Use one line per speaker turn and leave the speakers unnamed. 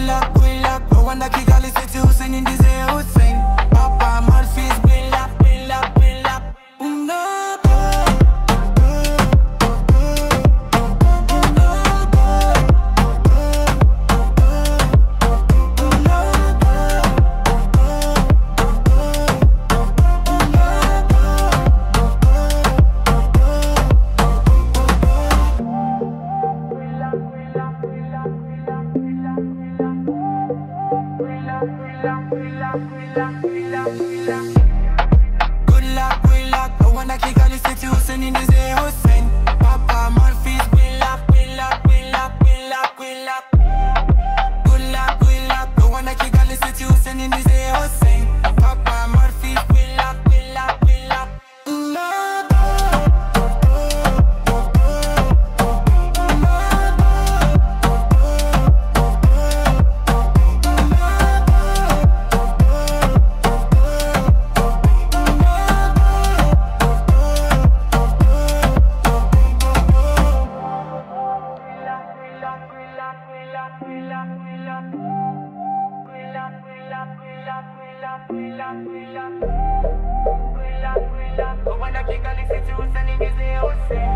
Gwilla, Rwanda, Kigali, City, Hussein, Indize, Hussein. Papa, Murphy's, Gwilla, Good luck, Rwanda, Kigali, City, Hussein, Indize, Hussein. Papa, Murphy's, Gwilla. Good luck, Rwanda, Kigali, City, Hussein, Indize, Hussein. Papa, Murphy's, Gwilla. Rwanda, Kigali, City, Hussein, Indize, Hussein.